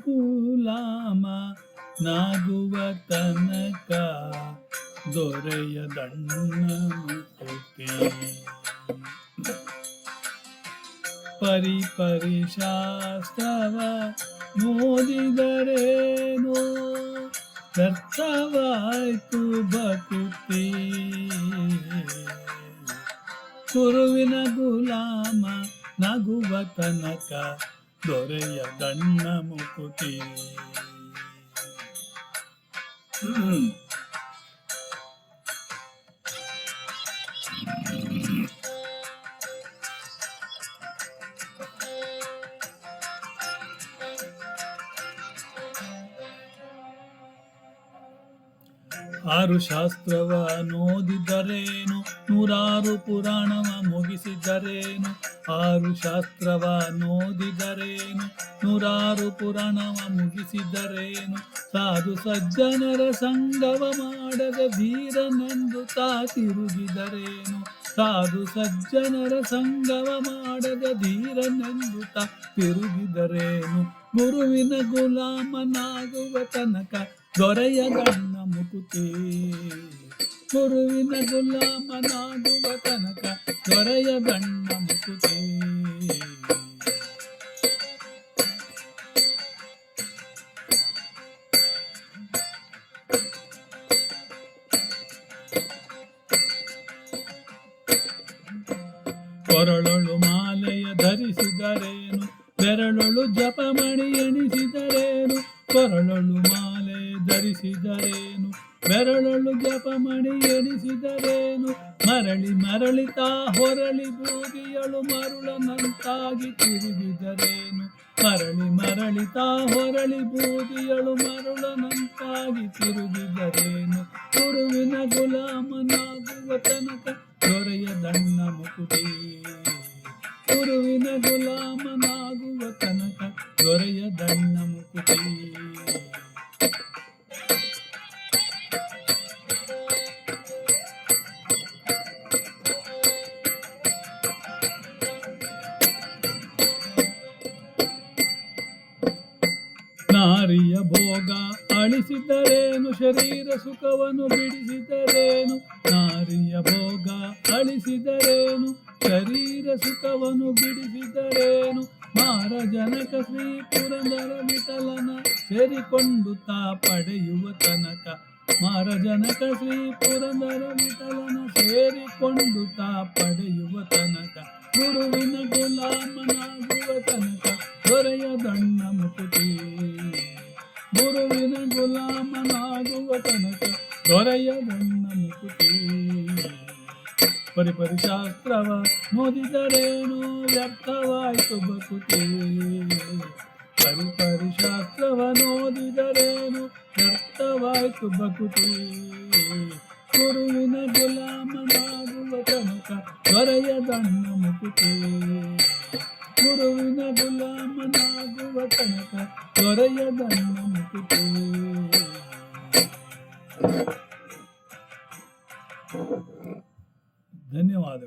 ಗುಲಾಮ ನಾಗುವ ತನಕ ದೊರೆಯದಣ್ಣ ಮುಕುತಿ. ಪರಿ ಶಾಸ್ತ್ರವ ನೋದಿದರೇನೋ ವ್ಯರ್ಥವಾಯ್ತು ಭಕುತಿ. ಗುರುವಿನ ಗುಲಾಮ ನಗುವ ತನಕ ದೊರೆಯದಣ್ಣ ಮುಕುತಿ. ಆರು ಶಾಸ್ತ್ರವ ನೋದಿದರೇನು ನೂರಾರು ಪುರಾಣವ ಮುಗಿಸಿದರೇನು. ಆರು ಶಾಸ್ತ್ರವ ನೋದಿದರೇನು ನೂರಾರು ಪುರಾಣವ ಮುಗಿಸಿದರೇನು. ಸಾಧು ಸಜ್ಜನರ ಸಂಗವ ಮಾಡದ ಧೀರನೆಂದು ತಾ ತಿರುಗಿದರೇನು. ಸಾಧು ಸಜ್ಜನರ ಸಂಗವ ಮಾಡದ ಧೀರನೆಂದು ತಾ ತಿರುಗಿದರೇನು. ಗುರುವಿನ ಗುಲಾಮನಾಗುವ ತನಕ ದೊರೆಯದಣ್ಣ ಮುಕುತಿ. ಗುರುವಿನ ಗುಲಾಮನಾಗುವ ತನಕ ದೊರೆಯದಣ್ಣ ಮುಕುತಿ. ಕೊರಳೊಳು ಮಾಲೆಯ ಧರಿಸಿದರೇನು ಬೆರಳೊಳು ಜಪಮಣಿ ಎಣಿಸಿದರೇನು. ಕೊರಳೊಳು ಮಾಲೆ ಧರಿಸಿದರೇನು ಬೆರಳೊಳು ಜಪಮಣಿ ಎಣಿಸಿದರೇನು. ಮರಳಿ ಮರಳಿತಾ ಹೊರಳಿ ಬೂದಿಯಳು ಮರುಳನಂತಾಗಿ ತಿರುಗಿದರೇನು. ಮರಳಿ ಮರಳಿತಾ ಹೊರಳಿ ಬೂದಿಯಳು ಮರುಳನಂತಾಗಿ ತಿರುಗಿದರೇನು. ಗುರುವಿನ ಗುಲಾಮನಾಗುವ ತನಕ ದೊರೆಯದಣ್ಣ ಮುಕುತಿ. ಗುರುವಿನ ಗುಲಾಮನಾಗುವ ತನಕ ದೊರೆಯದಣ್ಣ ಮುಕುತಿ. ನಾರಿಯ ಭೋಗ ಅಳಿಸಿದರೇನು ಶರೀರ ಸುಖವನ್ನು ಬಿಡಿಸಿದರೇನು. ನಾರಿಯ ಭೋಗ ಅಳಿಸಿದರೇನು ಶರೀರ ಸುಖವನ್ನು ಬಿಡಿಸಿದರೇನು. ಮಾರಜನಕ ಶ್ರೀ ಪುರಂದರ ವಿಠಲನ ಸೇರಿಕೊಂಡು ತಾ ಪಡೆಯುವ ತನಕ. ಮಾರಜನಕ ಶ್ರೀ ಪುರಂದರ ವಿಠಲನ ಸೇರಿಕೊಂಡು ತಾ ಪಡೆಯುವ ತನಕ. ಗುರುವಿನ ಗುಲಾಮನಾಗುವ ತನಕ ದೊರೆಯದಣ್ಣ ಮುಕುತಿ. ಗುರುವಿನ ಗುಲಾಮನಾಗುವ ತನಕ ದೊರೆಯದಣ್ಣ ಮುಕುತಿ. ಪರಿ ಶಾಸ್ತ್ರವ ನೋದಿದರೇನು ವ್ಯರ್ಥವಾಯ್ತು ಭಕುತಿ. ಪರಿ ಶಾಸ್ತ್ರವ ನೋದಿದರೇನು ವ್ಯರ್ಥವಾಯ್ತು ಭಕುತಿ. ಗುರುವಿನ ಗುಲಾಮನಾಗುವ ತನಕ ದೊರೆಯದಣ್ಣ ಮುಕುತಿ. ಗುರುವಿನ ಗುಲಾಮನಾಗುವ ತನಕ ದೊರೆಯದಣ್ಣ ಮುಕುತಿ. ಧನ್ಯವಾದ.